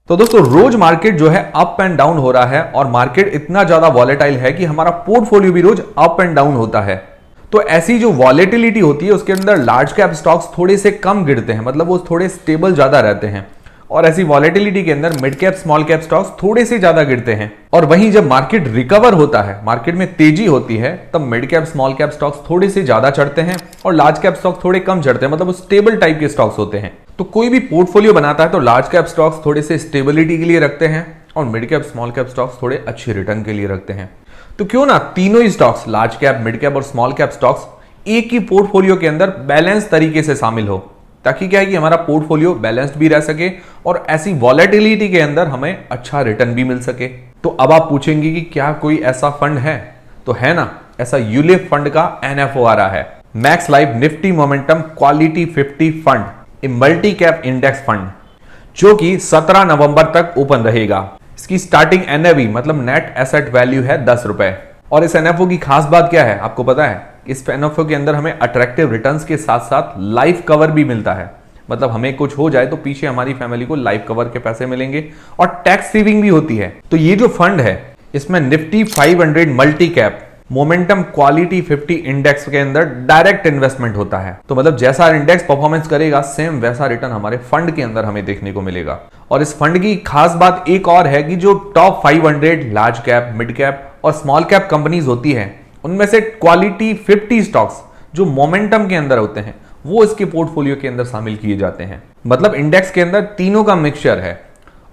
तो दोस्तों रोज मार्केट जो है अप एंड डाउन हो रहा है और मार्केट इतना ज्यादा वॉलेटाइल है कि हमारा पोर्टफोलियो भी रोज अप एंड डाउन होता है। तो ऐसी जो वॉलेटिलिटी होती है उसके अंदर लार्ज कैप स्टॉक्स थोड़े से कम गिरते हैं, मतलब वो थोड़े स्टेबल ज्यादा रहते हैं। और ऐसी वॉलेटिलिटी के अंदर mid cap small cap stocks थोड़े से ज्यादा गिरते हैं। और वहीं जब मार्केट रिकवर होता है, मार्केट में तेजी होती है, तब mid cap small cap stocks थोड़े से ज्यादा चढ़ते हैं और लार्ज कैप स्टॉक्स थोड़े कम चढ़ते हैं, मतलब वो स्टेबल टाइप के स्टॉक्स होते हैं। तो कोई भी पोर्टफोलियो बनाता है तो लार्ज कैप स्टॉक्स थोड़े से स्टेबिलिटी के लिए रखते हैं और mid cap small cap stocks थोड़े अच्छे रिटर्न के लिए रखते हैं। तो क्यों ना तीनों ही stocks, large cap, mid cap और स्मॉल कैप स्टॉक्स एक ही पोर्टफोलियो के अंदर बैलेंस तरीके से शामिल हो, ताकि क्या है कि हमारा पोर्टफोलियो बैलेंस्ड भी रह सके और ऐसी वॉलेटिलिटी के अंदर हमें अच्छा रिटर्न भी मिल सके। तो अब आप पूछेंगे कि क्या कोई ऐसा फंड है? तो है ना, ऐसा यूलिप फंड का एनएफओ आ रहा है, max life Nifty momentum quality 50 fund, a multi cap index fund, जो कि 17 नवंबर तक ओपन रहेगा। इसकी स्टार्टिंग एनएवी मतलब नेट एसेट वैल्यू है 10 रुपए। और इस एनएफओ की खास बात क्या है आपको पता है? इस एनएफओ के अंदर हमें अट्रैक्टिव रिटर्न्स के साथ साथ लाइफ कवर भी मिलता है, मतलब हमें कुछ हो जाए तो पीछे हमारी फैमिली को लाइफ कवर के पैसे मिलेंगे और टैक्स सेविंग भी होती है। तो ये जो फंड है इसमें Nifty 500 multi cap momentum quality 50 index के अंदर डायरेक्ट इन्वेस्टमेंट होता है। तो मतलब जैसा इंडेक्स परफॉर्मेंस करेगा सेम वैसा रिटर्न हमारे फंड के अंदर हमें देखने को मिलेगा। और इस फंड की खास बात एक और है कि जो top 500 large cap, mid cap और स्मॉल कैप कंपनीज होती है उनमें से क्वालिटी 50 स्टॉक्स जो मोमेंटम के अंदर होते हैं वो इसके पोर्टफोलियो के अंदर शामिल किए जाते हैं। मतलब इंडेक्स के अंदर तीनों का मिक्सचर है।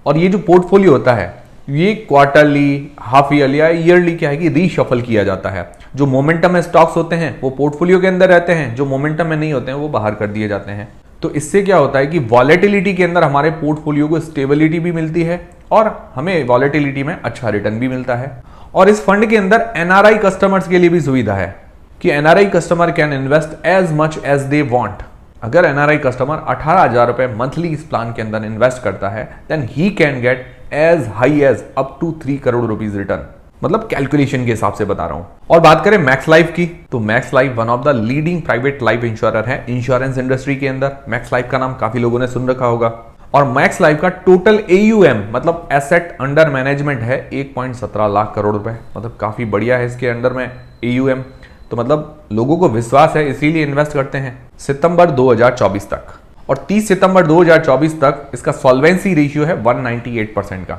और ये जो पोर्टफोलियो होता है ये क्वार्टरली, हाफ ईयरली या ईयरली क्या है कि रीशफल किया जाता है। जो मोमेंटम में स्टॉक्स होते हैं वो पोर्टफोलियो के अंदर रहते हैं, जो मोमेंटम में नहीं होते हैं वो बाहर कर दिए जाते हैं। तो इससे क्या होता है कि वॉलेटिलिटी के अंदर हमारे पोर्टफोलियो को स्टेबिलिटी भी मिलती है और हमें वॉलेटिलिटी में अच्छा रिटर्न भी मिलता है। और इस फंड के अंदर एनआरआई कस्टमर्स के लिए भी सुविधा है कि NRI customer can invest as much as they want. अगर एनआरआई कस्टमर 18,000 रुपए मंथली इस प्लान के अंदर इन्वेस्ट करता है then he can get as high as up to 3 crore rupees return, मतलब कैलकुलेशन के हिसाब से बता रहा हूं। और बात करें मैक्स लाइफ की, तो max life one of the leading private life insurer है इंश्योरेंस इंडस्ट्री के अंदर। मैक्स लाइफ का नाम काफी लोगों ने सुन रखा होगा। और मैक्स लाइफ का टोटल AUM मतलब एसेट अंडर मैनेजमेंट है 1.17 लाख करोड़ रुपए, मतलब काफी बढ़िया है इसके अंडर में AUM। तो मतलब लोगों को विश्वास है इसीलिए इन्वेस्ट करते हैं। सितंबर 2024 तक और 30 सितंबर 2024 तक इसका सॉल्वेंसी रेशियो है 198% का,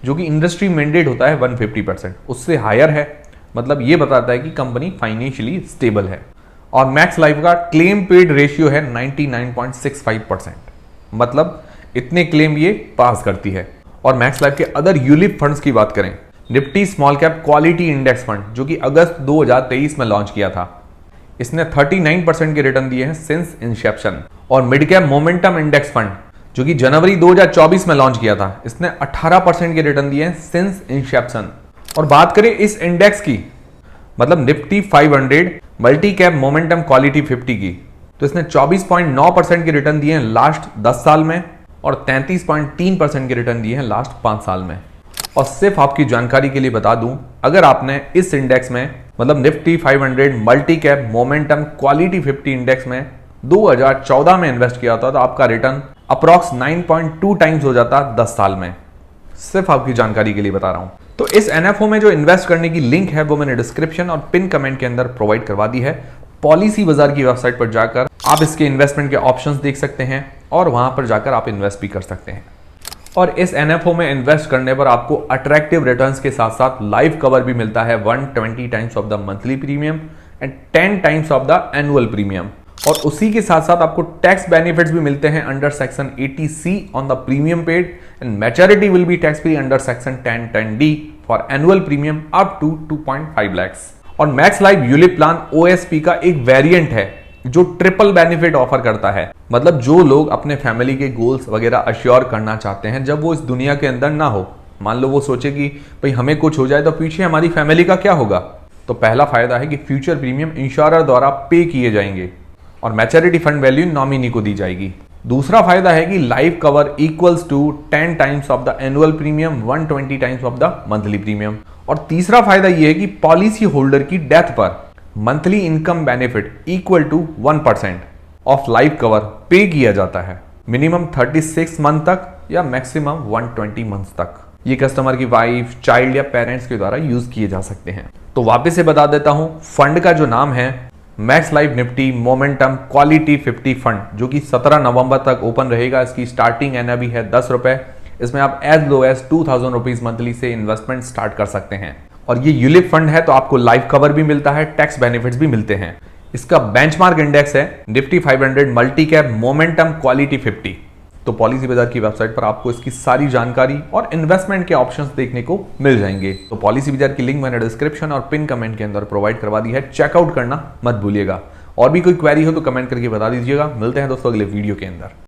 जो कि इंडस्ट्री मैंडेट होता है 150%, उससे हायर है। मतलब ये बताता है कि कंपनी फाइनेंशियली स्टेबल है। और मैक्स लाइफ का क्लेम पेड रेशियो है 99.65%, मतलब इतने क्लेम ये पास करती है। और मैक्स लाइफ के अदर यूलिप फंड्स की बात करें, Nifty small cap quality index fund जो कि अगस्त 2023 में लॉन्च किया था, इसने 39% के रिटर्न दिए हैं सिंस इंसेप्शन। और mid cap momentum index fund जो कि जनवरी 2024 में लॉन्च किया था, इसने 18% के रिटर्न दिए हैं सिंस इंसेप्शन। और बात करें इस इंडेक्स की, मतलब Nifty 500 multi cap momentum quality 50 की, तो इसने 24.9% के रिटर्न दिए हैं लास्ट 10 साल में और 33.3% के रिटर्न दिए हैं लास्ट 5 साल में। और सिर्फ आपकी जानकारी के लिए बता दूं, अगर आपने इस इंडेक्स में मतलब Nifty 500 multi cap momentum quality 50 index में 2014 में इन्वेस्ट किया था तो आपका रिटर्न अप्रॉक्स 9.2 टाइम्स हो जाता 10 साल में। सिर्फ आपकी जानकारी के लिए बता रहा हूं। तो इस एनएफओ में जो इन्वेस्ट करने की लिंक है वो मैंने डिस्क्रिप्शन और पिन कमेंट के अंदर प्रोवाइड करवा दी है। पॉलिसी बाजार की वेबसाइट पर जाकर आप इसके इन्वेस्टमेंट के ऑप्शंस देख सकते हैं और वहां पर जाकर आप इन्वेस्ट भी कर सकते हैं। और इस एनएफओ में इन्वेस्ट करने पर आपको अट्रैक्टिव रिटर्न्स के साथ साथ लाइफ कवर भी मिलता है 120 times of the monthly premium and 10 times of the annual premium. और उसी के साथ साथ आपको टैक्स बेनिफिट्स भी मिलते हैं under section 80C on the premium paid and maturity will be tax free under section 1010D for annual premium up to 2.5 lakhs। और Max Life ULIP plan OSP का एक वेरिएंट है जो ट्रिपल बेनिफिट ऑफर करता है। मतलब जो लोग अपने फैमिली के गोल्स वगैरह अश्योर करना चाहते हैं जब वो इस दुनिया के अंदर ना हो, मान लो वो सोचे कि भाई हमें कुछ हो जाए तो पीछे हमारी फैमिली का क्या होगा, तो पहला फायदा है कि फ्यूचर प्रीमियम इंश्योरर द्वारा पे किए जाएंगे और मैच्योरिटी फंड वैल्यू नॉमिनी को दी जाएगी। दूसरा फायदा है कि life cover equals to 10 times of the annual premium, 120 times of the monthly premium. और तीसरा फायदा यह है कि पॉलिसी होल्डर की डेथ पर monthly income benefit equal to 1% of life cover pay किया जाता है। मिनिमम 36 मंथ तक या मैक्सिमम 120 मंथ तक। ये कस्टमर की वाइफ, चाइल्ड या पेरेंट्स के द्वारा यूज किए जा सकते हैं। तो वापस से बता देता हूं, फंड का जो नाम है max life Nifty momentum quality 50 fund, जो कि 17 नवंबर तक ओपन रहेगा। इसकी स्टार्टिंग एनएवी है 10 रुपए। इसमें आप as low as 2000 rupees monthly से इन्वेस्टमेंट स्टार्ट कर सकते हैं। और ये यूलिप फंड है तो आपको लाइफ कवर भी मिलता है, टैक्स बेनिफिट्स भी मिलते हैं। इसका बेंचमार्क इंडेक्स है Nifty 500 multi cap momentum quality 50। तो पॉलिसी बाजार की वेबसाइट पर आपको इसकी सारी जानकारी और इन्वेस्टमेंट के ऑप्शंस देखने को मिल जाएंगे। तो पॉलिसी बाजार की लिंक मैंने डिस्क्रिप्शन और पिन कमेंट के अंदर प्रोवाइड करवा दी है, चेकआउट करना मत भूलिएगा। और भी कोई क्वेरी हो तो कमेंट करके बता दीजिएगा। मिलते हैं दोस्तों अगले वीडियो के अंदर।